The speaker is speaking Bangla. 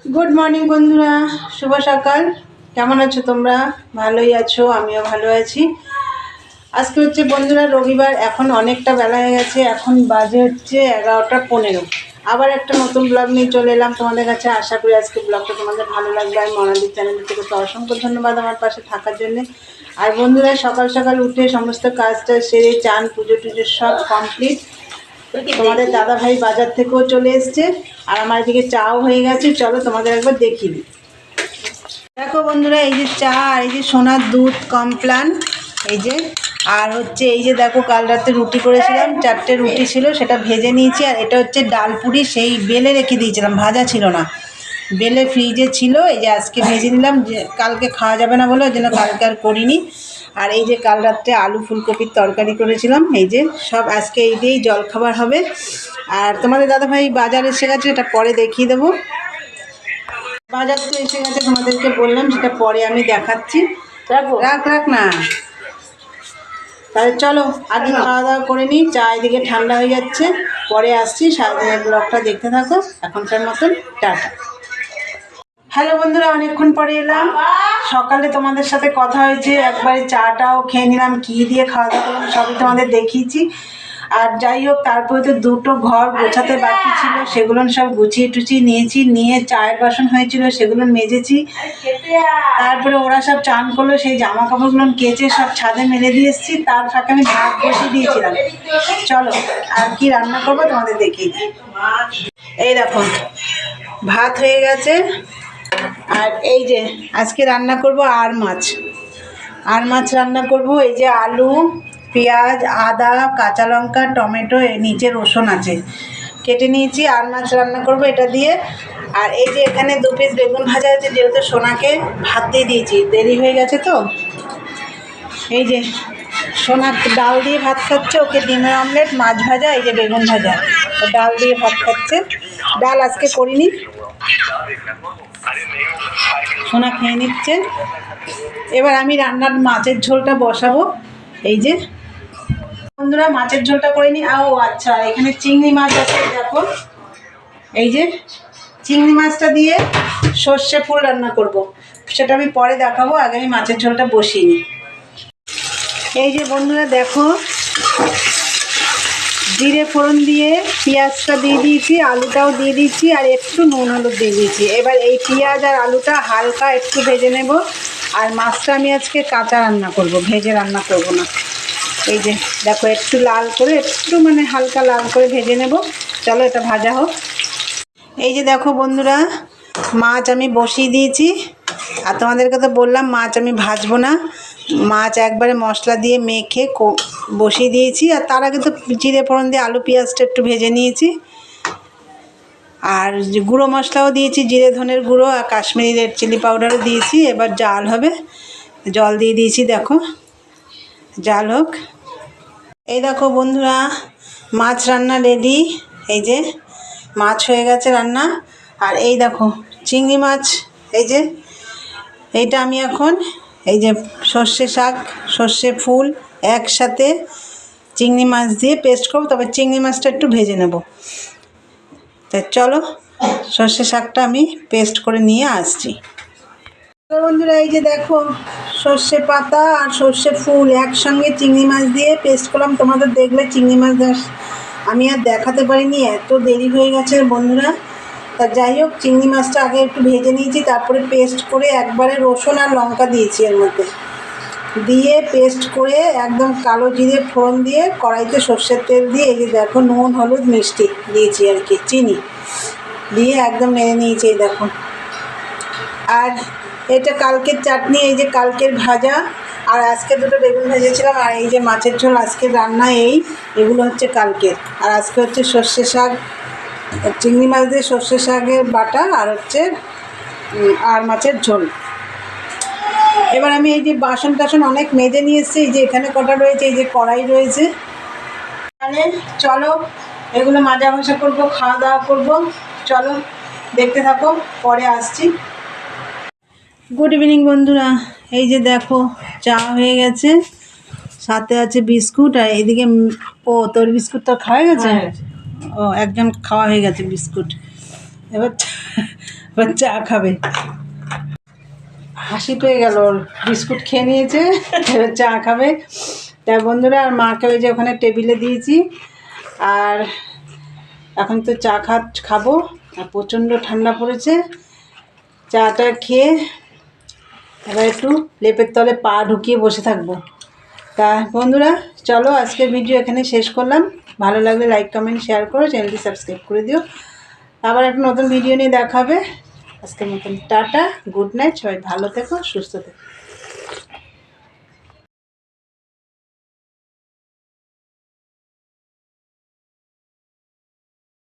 গুড মর্নিং বন্ধুরা, শুভ সকাল। কেমন আছো তোমরা? ভালোই আছো, আমিও ভালো আছি। আজকে হচ্ছে বন্ধুরা রবিবার, এখন অনেকটা বেলা হয়ে গেছে, এখন বাজে হচ্ছে 11:15। আবার একটা নতুন ব্লগ নিয়ে চলে এলাম তোমাদের কাছে। আশা করি আজকে ব্লগটা তোমাদের ভালো লাগবে। আর মনাদির চ্যানেল থেকে তো অসংখ্য ধন্যবাদ আমার পাশে থাকার জন্যে। আর বন্ধুরা সকাল সকাল উঠে সমস্ত কাজটা সেরে চান পুজো টুজো সব কমপ্লিট। তোমাদের দাদা ভাই বাজার থেকেও চলে এসছে, আর আমার এদিকে চাও হয়ে গেছে। চলো তোমাদের একবার দেখিয়ে দিই। দেখো বন্ধুরা, এই যে চা আর এই যে সোনার দুধ কমপ্লান, এই যে আর হচ্ছে এই যে দেখো কাল রাতে রুটি করেছিলাম, 4টে রুটি ছিল, সেটা ভেজে নিয়েছি। আর এটা হচ্ছে ডালপুরি, সেই বেলে রেখে দিয়েছিলাম, ভাজা ছিল না, বেলে ফ্রিজে ছিল। এই যে আজকে ভেজে নিলাম, যে কালকে খাওয়া যাবে না বলে ওই জন্য কালকে আর করিনি। আর এই যে কাল রাত্রে আলু ফুলকপির তরকারি করেছিলাম, এই যে সব আজকে এই দিয়েই জলখাবার হবে। আর তোমাদের দাদাভাই বাজার এসে গেছে, এটা পরে দেখিয়ে দেবো। বাজার তো এসে গেছে, তোমাদেরকে বললাম, সেটা পরে আমি দেখাচ্ছি। রাখ রাখ না, তাহলে চলো আগে খাওয়া দাওয়া করে নিই। চা এদিকে ঠান্ডা হয়ে যাচ্ছে, পরে আসছি। সারাদিনের ব্লগটা দেখতে থাকো। এখনকার মতন টাটা। হ্যালো বন্ধুরা, অনেকক্ষণ পরে এলাম। সকালে তোমাদের সাথে কথা হয়েছে, একবারে চাটাও খেয়ে নিলাম, কী দিয়ে খাওয়া দাওয়া করলাম সবই তোমাদের দেখিয়েছি। আর যাই হোক, তারপরে তো দুটো ঘর গোছাতে বাকি ছিল, সেগুলো সব গুছিয়ে টুচিয়ে নিয়েছি। নিয়ে চায়ের বাসন হয়েছিল, সেগুলো মেজেছি। তারপরে ওরা সব চান করলো, সেই জামা কাপড়গুলো কেচে সব ছাদে মেলে দিয়ে এসেছি। তার ফাঁকে আমি ভাত বসিয়ে দিয়েছিলাম। চলো আর কি রান্না করবো তোমাদের দেখিয়ে দিই। এই দেখো ভাত হয়ে গেছে। আর এই যে আজকে রান্না করব আর মাছ রান্না করব। এই যে আলু, পেঁয়াজ, আদা, কাঁচা লঙ্কা, টমেটো, নিচে রসুন আছে, কেটে নিয়েছি। আর মাছ রান্না করব এটা দিয়ে। আর এই যে এখানে 2 পিস বেগুন ভাজা আছে, যেহেতু সোনাকে ভাত দিয়ে দিয়েছি, দেরি হয়ে গেছে তো। এই যে সোনা ডাল দিয়ে ভাত খাচ্ছে, ওকে ডিমের অমলেট, মাছ ভাজা, এই যে বেগুন ভাজা, ডাল দিয়ে ভাত খাচ্ছে। ডাল আজকে করিনি, সোনা খেয়ে নিচ্ছে। এবার আমি রান্নার মাছের ঝোলটা বসাবো। এই যে বন্ধুরা মাছের ঝোলটা করে নিই। ও আচ্ছা, এখানে চিংড়ি মাছ আছে, দেখো এই যে চিংড়ি মাছটা দিয়ে সর্ষে ফুল রান্না করব, সেটা আমি পরে দেখাবো। আগে আমি মাছের ঝোলটা বসিয়ে নিই। এই যে বন্ধুরা দেখো, জিরে ফোড়ন দিয়ে পেঁয়াজটা দিয়ে দিয়েছি, আলুটাও দিয়ে দিয়েছি, আর একটু নুন হলুদ দিয়ে দিয়েছি। এবার এই পেঁয়াজ আর আলুটা হালকা একটু ভেজে নেব। আর মাছটা আমি আজকে কাঁচা রান্না করব, ভেজে রান্না করব না। এই যে দেখো একটু লাল করে, একটু মানে হালকা লাল করে ভেজে নেব। চলো এটা ভাজা হোক। এই যে দেখো বন্ধুরা, মাছ আমি বসিয়ে দিয়েছি। আর তোমাদেরকে তো বললাম মাছ আমি ভাজবো না, মাছ একবারে মশলা দিয়ে মেখে বসিয়ে দিয়েছি। আর তার আগে তো জিরে ফোড়ন দিয়ে আলু পেঁয়াজটা একটু ভেজে নিয়েছি। আর গুঁড়ো মশলাও দিয়েছি, জিরে ধনের গুঁড়ো আর কাশ্মীরি রেড চিলি পাউডারও দিয়েছি। এবার জাল হবে, জল দিয়ে দিয়েছি, দেখো জাল হোক। এই দেখো বন্ধুরা, মাছ রান্না রেডি। এই যে মাছ হয়ে গেছে রান্না। আর এই দেখো চিংড়ি মাছ, এই যে এইটা আমি এখন এই যে সর্ষে শাক, সর্ষে ফুল একসাথে চিংড়ি মাছ দিয়ে পেস্ট করব। তবে চিংড়ি মাছটা একটু ভেজে নেব। তো চলো সর্ষে শাকটা আমি পেস্ট করে নিয়ে আসছি। বন্ধুরা এই যে দেখো, সর্ষে পাতা আর সর্ষে ফুল একসঙ্গে চিংড়ি মাছ দিয়ে পেস্ট করলাম। তোমাদের দেখলে চিংড়ি মাছ আমি আর দেখাতে পারিনি, এত দেরি হয়ে গেছে বন্ধুরা। তা যাই হোক, চিংড়ি মাছটা আগে একটু ভেজে নিয়েছি, তারপরে পেস্ট করে একবারে রসুন আর লঙ্কা দিয়েছি এর মধ্যে, দিয়ে পেস্ট করে একদম কালো জিরে ফোড়ন দিয়ে কড়াইতে সর্ষের তেল দিয়ে এই যে দেখো নুন হলুদ মিষ্টি দিয়েছি, আর কি চিনি দিয়ে একদম নেড়ে নিয়েছি। এই দেখো, আর এটা কালকের চাটনি, এই যে কালকের ভাজা, আর আজকে দুটো বেগুন ভেজেছিলাম। আর এই যে মাছের ঝোল আজকে রান্না, এগুলো হচ্ছে কালকের। আর আজকে হচ্ছে সর্ষে শাক, চিংড়ি মাছ দিয়ে সর্ষে শাকের বাটা, আর হচ্ছে আর মাছের ঝোল। এবার আমি এই যে বাসন টাসন অনেক মেজে নিয়ে এসেছি, এই যে এখানে কটা রয়েছে, এই যে কড়াই রয়েছে। তাহলে চলো এগুলো মাজা ঘষা করবো, খাওয়া দাওয়া করবো। চলো দেখতে থাকো, পরে আসছি। গুড ইভিনিং বন্ধুরা, এই যে দেখো চা হয়ে গেছে, সাথে আছে বিস্কুট। আর এদিকে তোর বিস্কুট তো খাওয়া গেছে। একজন খাওয়া হয়ে গেছে বিস্কুট। এবার চা খাবে। হাসি পেয়ে গেল, ওর বিস্কুট খেয়ে নিয়েছে, এবার চা খাবে। তা বন্ধুরা, আর মাকে ওই যে ওখানে টেবিলে দিয়েছি। আর এখন তো চা খাবো। আর প্রচণ্ড ঠান্ডা পড়েছে। চাটা খেয়ে এবার একটু লেপের তলে পা ঢুকিয়ে বসে থাকবো। তা বন্ধুরা, চলো আজকের ভিডিও এখানে শেষ করলাম। ভালো লাগলে লাইক কমেন্ট শেয়ার করো, চ্যানেলটি সাবস্ক্রাইব করে দিও। আবার একটা নতুন ভিডিও নিয়ে দেখা হবে। আজকের মতন টাটা, গুড নাইট, সবাই ভালো থেকো, সুস্থ থেকো।